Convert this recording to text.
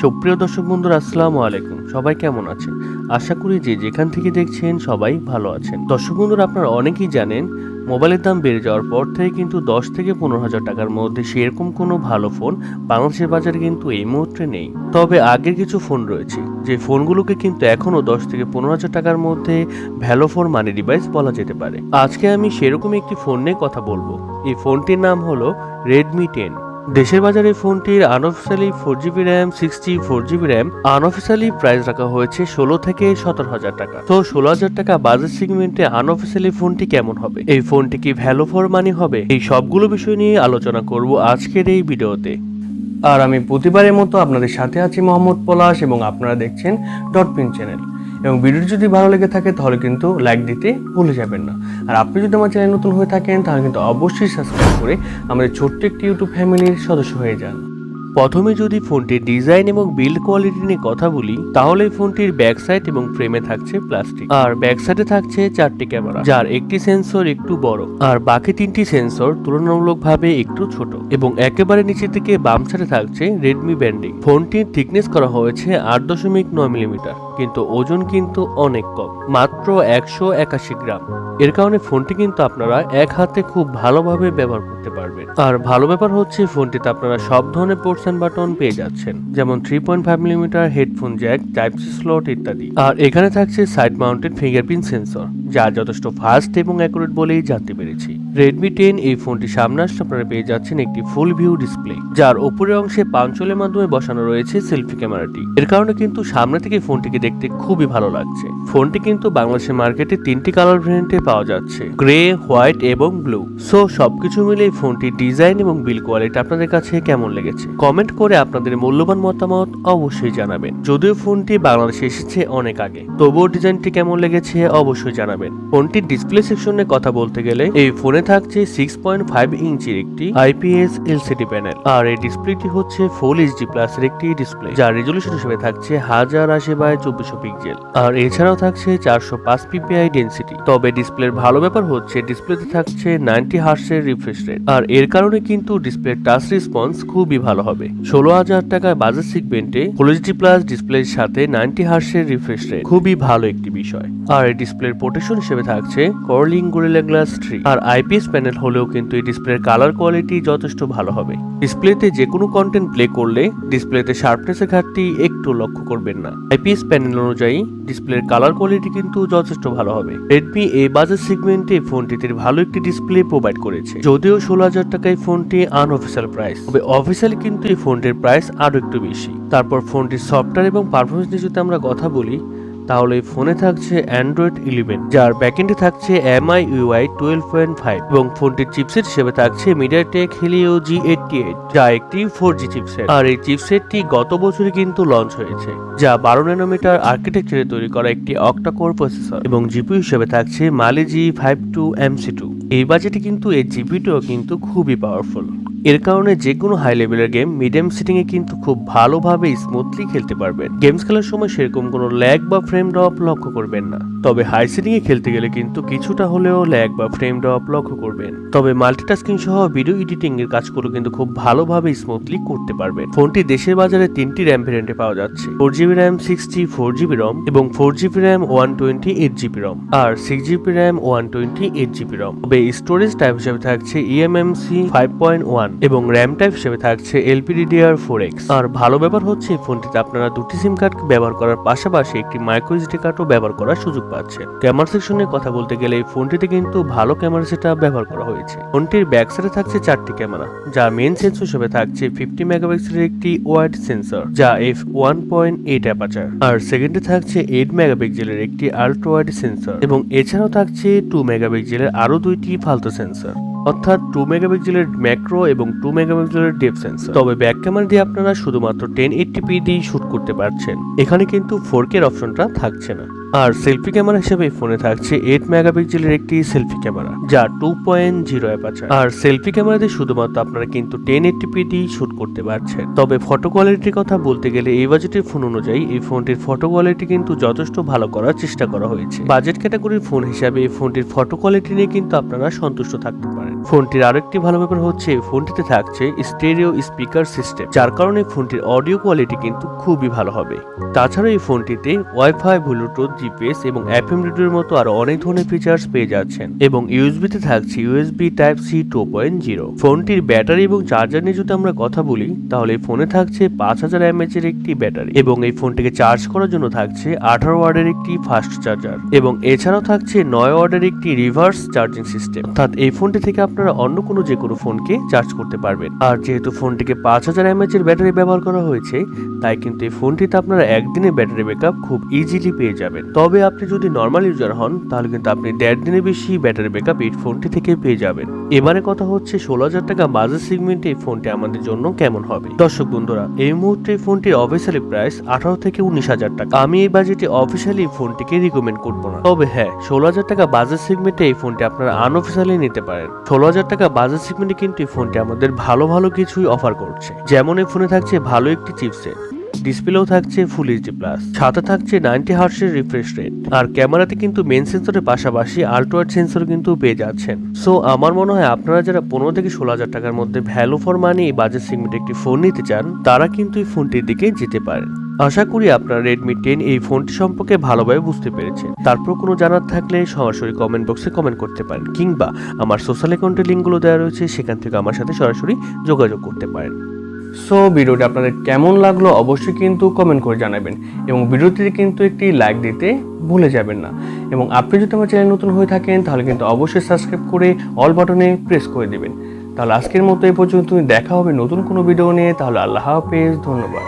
সুপ্রিয় দর্শক বন্ধুরা, আসসালামু আলাইকুম। সবাই কেমন আছেন? আশা করি যে যেখান থেকে দেখছেন সবাই ভালো আছেন। দর্শক বন্ধুরা, আপনারা অনেকেই জানেন মোবাইলের দাম বেড়ে যাওয়ার পর থেকে কিন্তু 10 থেকে 15,000 টাকার মধ্যে সেরকম কোনো ভালো ফোন বাংলাদেশের বাজারে কিন্তু এই মুহূর্তে নেই। তবে আগের কিছু ফোন রয়েছে যে ফোনগুলোকে কিন্তু এখনও 10 থেকে 15,000 টাকার মধ্যে ভ্যালো ফর মানি ডিভাইস বলা যেতে পারে। আজকে আমি সেরকম একটি ফোন নিয়ে কথা বলবো। এই ফোনটির নাম হলো Redmi 10। দেশের বাজারে ফোনটির unofficially 4GB RAM 64GB RAM unofficially price রাখা হয়েছে 16 থেকে 17,000 টাকা। তো 16,000 টাকা বাজেট সেগমেন্টে আনঅফিশিয়ালি ফোনটি কেমন হবে, এই ফোনটি কি ভ্যালু ফর মানি হবে, এই সবগুলো বিষয় নিয়ে আলোচনা করব আজকের এই ভিডিওতে। আর আমি প্রতিবারের মতো আপনাদের সাথে আছি মোহাম্মদ পলাশ, এবং আপনারা দেখছেন ডটপিন চ্যানেল। এবং ভিডিওটি যদি ভালো লেগে থাকে তাহলে কিন্তু লাইক দিতে ভুলে যাবেন না। আর আপনি যদি আমার চ্যানেল নতুন হয়ে থাকেন তাহলে কিন্তু অবশ্যই সাবস্ক্রাইব করে আমাদের ছোট্ট একটি ইউটিউব ফ্যামিলির সদস্য হয়ে যান। প্রথমে যদি ফোনটির ডিজাইন এবং বিল্ড কোয়ালিটি নিয়ে কথা বলি, তাহলে ফোনটির ব্যাক সাইড এবং ফ্রেমে থাকছে প্লাস্টিক, আর ব্যাক সাইডে থাকছে 4টি ক্যামেরা, যার একটি সেন্সর একটু বড় আর বাকি 3টি সেন্সর তুলনামূলকভাবে একটু ছোট, এবং একেবারে নিচের দিকে বাম সাইডে থাকছে রেডমি ব্র্যান্ডিং। ফোনটির থিকনেস করা হয়েছে 8.9 মিলিমিটার, কিন্তু ওজন কিন্তু অনেক কম, মাত্র 181 গ্রাম। এর কারণে ফোনটি কিন্তু আপনারা এক হাতে খুব ভালোভাবে ব্যবহার করতে পারবেন। আর ভালো ব্যাপার হচ্ছে ফোনটিতে আপনারা সব ধরনের পোর্টস এন্ড বাটন পেয়ে যাচ্ছেন, যেমন 3.5 millimetre headphone jack, type C slot ইত্যাদি। আর এখানে থাকছে সাইড মাউন্টেড ফিঙ্গারপ্রিন্ট সেন্সর, যা যথেষ্ট ফাস্ট এবং অ্যাকুরেট বলেই জানতে পেরেছি। Redmi 10 এই ফোনটি সামনে আসলে আপনারা পেয়ে যাচ্ছেন একটি ফুল ভিউ ডিসপ্লে, যার উপরের অংশে পাঞ্চলের মাধ্যমে বসানো রয়েছে সেলফি ক্যামেরাটি। এর কারণে কিন্তু সামনে থেকে ফোনটিকে দেখতে খুবই ভালো লাগছে। ফোনটি কিন্তু বাংলাদেশের মার্কেটে 3টি কালার ভেরিয়েন্টে পাওয়া যাচ্ছে, গ্রে, হোয়াইট এবং ব্লু। সো সবকিছু মিলে এই ফোনটির ডিজাইন এবং বিল্ড কোয়ালিটি আপনাদের কাছে কেমন লেগেছে কমেন্ট করে আপনাদের মূল্যবান মতামত অবশ্যই জানাবেন। যদিও ফোনটি বাংলাদেশে এসেছে অনেক আগে, তবুও ডিজাইনটি কেমন লেগেছে অবশ্যই জানাবেন। ফোনটির ডিসপ্লে সেকশনে কথা বলতে গেলে এই ফোনে থাকছে 6.5 ইঞ্চির একটি IPS LCD প্যানেল, আর এই ডিসপ্লেটি হচ্ছে ফুল HD প্লাস এর একটি ডিসপ্লে, যার রেজলিউশন হিসেবে থাকছে 1080x2400 পিক্সেল, আর এছাড়াও থাকছে 405 ppi ডেনসিটি। তবে ডিসপ্লের ভালো ব্যাপার হচ্ছে ডিসপ্লেতে থাকছে 90 Hz এর রিফ্রেশ রেট, আর এর কারণে কিন্তু ডিসপ্লের টাচ রেসপন্স খুবই ভালো হবে। 16,000 টাকায় বাজেট সেগমেন্টে ফুল HD প্লাস ডিসপ্লের সাথে 90 Hz এর রিফ্রেশ রেট খুবই ভালো একটি বিষয়। আর এই ডিসপ্লের প্রোটেকশন হিসেবে থাকছে কর্লিং গরিলা গ্লাস 3, আর IPS প্যানেল হলেও কিন্তু এই ডিসপ্লের কালার কোয়ালিটি যথেষ্ট ভালো হবে। ডিসপ্লেতে যে কোনো কন্টেন্ট প্লে করলে ডিসপ্লেতে শার্পনেসের ঘাটতি একটু লক্ষ্য করবেন না। IPS প্যানেল অনুযায়ী ডিসপ্লের কালার কোয়ালিটি কিন্তু যথেষ্ট ভালো হবে। Redmi এই বাজেট সেগমেন্টে ফোনটিতে ভালো একটি ডিসপ্লে প্রোভাইড করেছে। যদিও 16,000 টাকায় ফোনটি আনঅফিশিয়াল প্রাইস, তবে অফিশিয়ালি কিন্তু এই ফোনটির প্রাইস আরো একটু বেশি। তারপর ফোনটির সফটওয়্যার এবং পারফরমেন্স নিয়ে যদি আমরা কথা বলি, তাহলে এই ফোনে থাকছে Android 11, যার ব্যাকএন্ডে থাকছে MIUI 12.5, এবং ফোনটির চিপসেট হিসেবে থাকছে MediaTek Helio G88, যা একটি 4G চিপসেট। আর এই চিপসেটটি গত বছরই কিন্তু লঞ্চ হয়েছে, যা 12 ন্যানোমিটার আর্কিটেকচারে তৈরি করা একটি Octa-core প্রসেসর, এবং জিপিইউ হিসেবে থাকছে Mali G52 MC2। এই বাজেটে কিন্তু এই জিপিইউটিও কিন্তু খুবই পাওয়ারফুল। এর কারণে যে কোনো হাই লেভেলের গেম মিডিয়াম সেটিং এ কিন্তু খুব ভালোভাবে স্মুথলি খেলতে পারবেন। গেমস খেলার সময় সেরকম কোনো ল্যাগ বা ফ্রেম ড্রপ লক্ষ্য করবেন না। তবে হাই সেটিং এ খেলতে গেলে কিন্তু কিছুটা হলেও ল্যাগ বা ফ্রেম ড্রপ লক্ষ্য করবেন। তবে মাল্টিটাস্কিং সহ ভিডিও এডিটিং এর কাজগুলো কিন্তু খুব ভালোভাবে স্মুথলি করতে পারবেন। ফোনটি দেশের বাজারে 3টি র্যাম ভেরিয়েন্টে পাওয়া যাচ্ছে, 4GB RAM 64GB ROM, এবং 4GB RAM 128GB ROM, আর 6GB RAM 128GB ROM। তবে স্টোরেজ টাইপ হিসেবে থাকছে eMMC 5.1, এবং র্যাম টাইপ হিসেবে থাকছে LPDDR4X। আর ভালো ব্যাপার হচ্ছে ফোনটিতে আপনারা 2টি সিম কার্ড ব্যবহার করার পাশাপাশি একটি মাইক্রো SD কার্ডও ব্যবহার করার সুযোগ পাচ্ছেন। ক্যামেরা সেকশনে কথা বলতে গেলে এই ফোনটিতে কিন্তু ভালো ক্যামেরা সেটআপ ব্যবহার করা হয়েছে। ফোনটির ব্যাক সাইডে থাকছে 4টি ক্যামেরা, যার মেইন সেন্সর হিসেবে থাকছে 50 মেগাপিক্সেলের একটি ওয়াইড সেন্সর, যা f1.8 অ্যাপারচার, আর সেকেন্ডে থাকছে 8 মেগাপিক্সেলের একটি আল্ট্রা ওয়াইড সেন্সর, এবং এছাড়াও থাকছে 2 মেগাপিক্সেলের আরো 2টি ফালতু সেন্সর, অর্থাৎ 2 মেগাপিক্সেলের ম্যাক্রো এবং 2 মেগাপিক্সেলের ডেপথ সেন্সর। তবে ব্যাক ক্যামেরা দিয়ে আপনারা শুধুমাত্র 1080p দিয়ে শুট করতে পারছেন, এখানে কিন্তু 4K এর অপশনটা থাকছে না। আর সেলফি ক্যামেরা হিসেবে এই ফোনে থাকছে 8 মেগাপিক্সেলের একটি সেলফি ক্যামেরা যা 2.0 অ্যাপারচার। আর সেলফি ক্যামেরাতে শুধুমাত্র আপনারা কিন্তু 1080p দিয়ে শুট করতে পারছেন। তবে ফটো কোয়ালিটির কথা বলতে গেলে এই বাজেটের ফোন অনুযায়ী এই ফোনটির ফটো কোয়ালিটি কিন্তু যথেষ্ট ভালো করার চেষ্টা করা হয়েছে। বাজেট ক্যাটাগরির ফোন হিসাবে এই ফোনটির ফটো কোয়ালিটি নিয়ে কিন্তু আপনারা সন্তুষ্ট থাকতে পারেন। ফোনটির আরেকটি ভালো ব্যাপার হচ্ছে ফোনটিতে থাকছে স্টেরিও স্পিকার সিস্টেম, যার কারণে ফোনটির অডিও কোয়ালিটি কিন্তু খুবই ভালো হবে। তাছাড়া এই ফোনটিতে ওয়াইফাই, ব্লুটুথ, জিপিএস এবং এফএম রেডিওর মতো আরো অনেক ধরনের ফিচার্স পেয়ে যাচ্ছেন এবং ইউএসবি-তে থাকছে ইউএসবি টাইপ সি 2.0। ফোনটির ব্যাটারি এবং চার্জার নিয়ে যদি আমরা কথা বলি তাহলে এই ফোনে থাকছে 5000 mAh এর একটি ব্যাটারি এবং এই ফোনটিকে চার্জ করার জন্য থাকছে 18 ওয়াটের একটি ফাস্ট চার্জার এবং এছাড়াও থাকছে 9 ওয়াটের একটি রিভার্স চার্জিং সিস্টেম। অর্থাৎ এই ফোনটি থেকে আপনারা অন্য কোনো যে কোনো ফোনকে চার্জ করতে পারবেন। আর যেহেতু ফোনটিকে 5000 mAh এর ব্যাটারি ব্যবহার করা হয়েছে তাই কিন্তু এই ফোনটিতে আপনারা একদিনের ব্যাটারি ব্যাকআপ খুব ইজিলি পেয়ে যাবেন। তবে আপনি যদি নর্মাল ইউজার হন তাহলে কিন্তু আপনি 1.5 দিনের বেশি ব্যাটারি ব্যাকআপ এই ফোনটি থেকে পেয়ে যাবেন। এবারে কথা হচ্ছে 16,000 টাকা বাজেট সেগমেন্টে এই ফোনটি আমাদের জন্য কেমন হবে। দর্শক বন্ধুরা, এই মুহূর্তে এই ফোনটির অফিসিয়ালি প্রাইস 18 থেকে 19,000 টাকা। আমি এই বাজেটে অফিসিয়ালি এই ফোনটিকে রিকমেন্ড করব না। তবে হ্যাঁ, 16,000 টাকা বাজেট সেগমেন্টে এই ফোনটি আপনারা আনঅফিসিয়ালি নিতে পারেন। 16,000 টাকা বাজেট সেগমেন্টে কিন্তু এই ফোনটি আমাদের ভালো ভালো কিছুই অফার করছে। যেমন এই ফোনে থাকছে ভালো একটি চিপসেট, ডিসপ্লেও থাকছে ফুল এইচডি প্লাস, সাথে থাকছে 90 হার্টজের রিফ্রেশ রেট, আর ক্যামেরাতে কিন্তু মেইন সেন্সরের পাশাপাশি আল্ট্রা ওয়াইড সেন্সর কিন্তু পেয়ে যাচ্ছেন। সো আমার মনে হয় আপনারা যারা 15 থেকে 16,000 টাকার মধ্যে ভ্যালু ফর মানি এই বাজেট সেগমেন্টে একটি ফোন নিতে চান তারা কিন্তু এই ফোনটির দিকে যেতে পারেন। আশা করি আপনারা Redmi 10 এই ফোনটি সম্পর্কে ভালোভাবে বুঝতে পেরেছেন। তারপর কোনো জানার থাকলে সরাসরি কমেন্ট বক্সে কমেন্ট করতে পারেন কিংবা আমার সোশ্যাল অ্যাকাউন্টের লিঙ্কগুলো দেওয়া রয়েছে, সেখান থেকে আমার সাথে সরাসরি যোগাযোগ করতে পারেন। সো ভিডিওটি আপনাদের কেমন লাগলো অবশ্যই কিন্তু কমেন্ট করে জানাবেন এবং ভিডিওটিতে কিন্তু একটি লাইক দিতে ভুলে যাবেন না। এবং আপনি যদি আমার চ্যানেল নতুন হয়ে থাকেন তাহলে কিন্তু অবশ্যই সাবস্ক্রাইব করে অল বাটনে প্রেস করে দেবেন। তাহলে আজকের মতো এই পর্যন্ত দেখা হবে নতুন কোনো ভিডিও নিয়ে। তাহলে আল্লাহ হাফেজ, ধন্যবাদ।